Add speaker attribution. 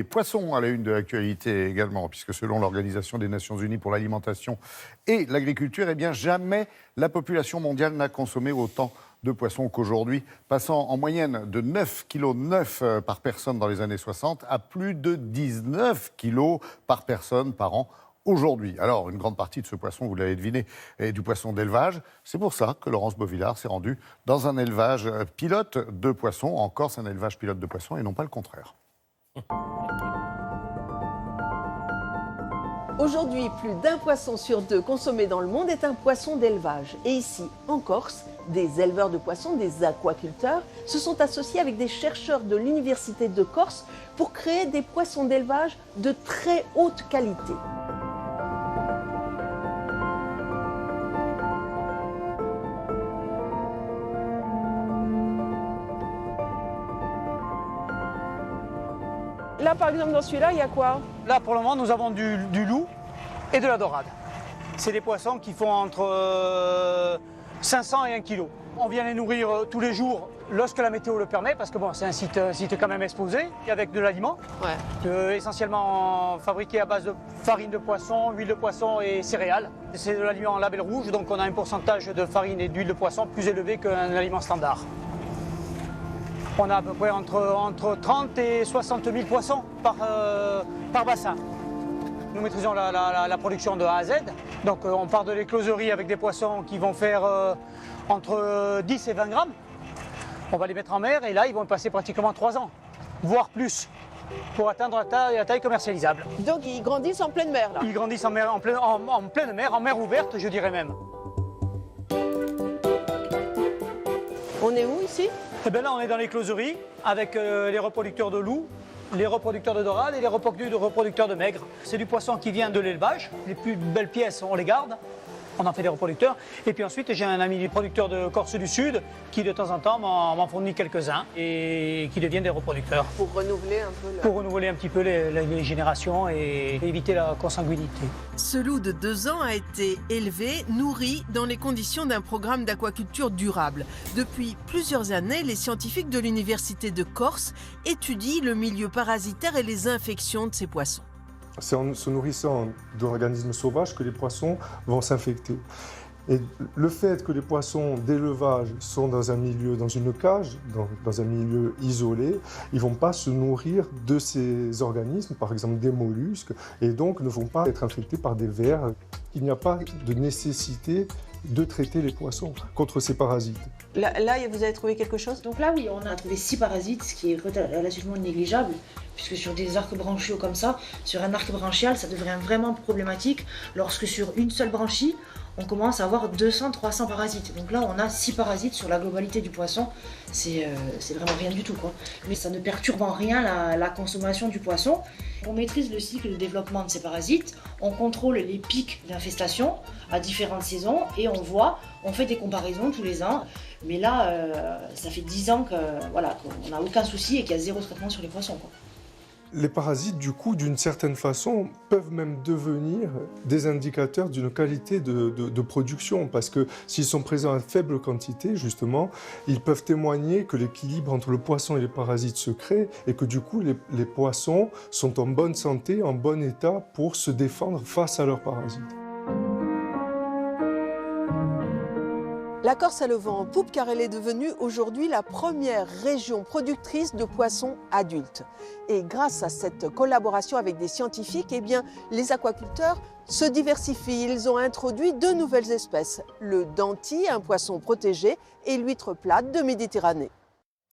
Speaker 1: Les poissons à la une de l'actualité également, puisque selon l'Organisation des Nations Unies pour l'alimentation et l'agriculture, eh bien jamais la population mondiale n'a consommé autant de poissons qu'aujourd'hui, passant en moyenne de 9,9 kg par personne dans les années 60 à plus de 19 kg par personne par an aujourd'hui. Alors, une grande partie de ce poisson, vous l'avez deviné, est du poisson d'élevage. C'est pour ça que Laurence Beauvillard s'est rendue dans un élevage pilote de poissons. En Corse, un élevage pilote de poissons et non pas le contraire.
Speaker 2: Aujourd'hui, plus d'un poisson sur deux consommé dans le monde est un poisson d'élevage. Et ici, en Corse, des éleveurs de poissons, des aquaculteurs, se sont associés avec des chercheurs de l'Université de Corse pour créer des poissons d'élevage de très haute qualité. Là, par exemple, dans celui-là, il y a quoi?
Speaker 3: Là, pour le moment, nous avons du loup et de la dorade. C'est des poissons qui font entre 500 et 1 kg. On vient les nourrir tous les jours lorsque la météo le permet, parce que bon, c'est un site quand même exposé, avec de l'aliment, essentiellement fabriqué à base de farine de poisson, huile de poisson et céréales. C'est de l'aliment en label rouge, donc on a un pourcentage de farine et d'huile de poisson plus élevé qu'un aliment standard. On a à peu près entre 30 et 60 000 poissons par bassin. Nous maîtrisons la production de A à Z. Donc on part de l'écloserie avec des poissons qui vont faire entre 10 et 20 grammes. On va les mettre en mer et là ils vont y passer pratiquement 3 ans, voire plus, pour atteindre la taille commercialisable.
Speaker 2: Donc ils grandissent en pleine mer là?
Speaker 3: Ils grandissent en pleine mer, en mer ouverte je dirais même.
Speaker 2: On est où ici?
Speaker 3: Et bien là on est dans l'écloserie avec les reproducteurs de loups, les reproducteurs de dorades et les reproducteurs de maigres. C'est du poisson qui vient de l'élevage. Les plus belles pièces, on les garde. On en fait des reproducteurs. Et puis ensuite, j'ai un ami producteur de Corse du Sud qui, de temps en temps, m'en fournit quelques-uns et qui deviennent des reproducteurs.
Speaker 2: Pour renouveler un peu
Speaker 3: Pour renouveler un petit peu les générations et éviter la consanguinité.
Speaker 4: Ce loup de 2 ans a été élevé, nourri dans les conditions d'un programme d'aquaculture durable. Depuis plusieurs années, les scientifiques de l'Université de Corse étudient le milieu parasitaire et les infections de ces poissons.
Speaker 5: C'est en se nourrissant d'organismes sauvages que les poissons vont s'infecter. Et le fait que les poissons d'élevage sont dans un milieu, dans une cage, dans un milieu isolé, ils ne vont pas se nourrir de ces organismes, par exemple des mollusques, et donc ne vont pas être infectés par des vers. Il n'y a pas de nécessité de traiter les poissons contre ces parasites.
Speaker 2: Là, vous avez trouvé quelque chose?
Speaker 6: Donc là, oui, on a trouvé 6 parasites, ce qui est relativement négligeable, puisque sur des arcs branchiaux comme ça, sur un arc branchial, ça devient vraiment problématique lorsque sur une seule branchie, on commence à avoir 200-300 parasites. Donc là, on a 6 parasites sur la globalité du poisson. C'est vraiment rien du tout, quoi. Mais ça ne perturbe en rien la consommation du poisson. On maîtrise le cycle de développement de ces parasites, on contrôle les pics d'infestation à différentes saisons et on fait des comparaisons tous les ans. Mais là, ça fait 10 ans qu'on n'a aucun souci et qu'il y a 0 traitement sur les poissons, quoi.
Speaker 5: Les parasites, du coup, d'une certaine façon, peuvent même devenir des indicateurs d'une qualité de production, parce que s'ils sont présents à faible quantité, justement, ils peuvent témoigner que l'équilibre entre le poisson et les parasites se crée, et que du coup, les poissons sont en bonne santé, en bon état pour se défendre face à leurs parasites.
Speaker 2: La Corse a le vent en poupe car elle est devenue aujourd'hui la première région productrice de poissons adultes. Et grâce à cette collaboration avec des scientifiques, eh bien, les aquaculteurs se diversifient. Ils ont introduit 2 nouvelles espèces, le danti, un poisson protégé, et l'huître plate de Méditerranée.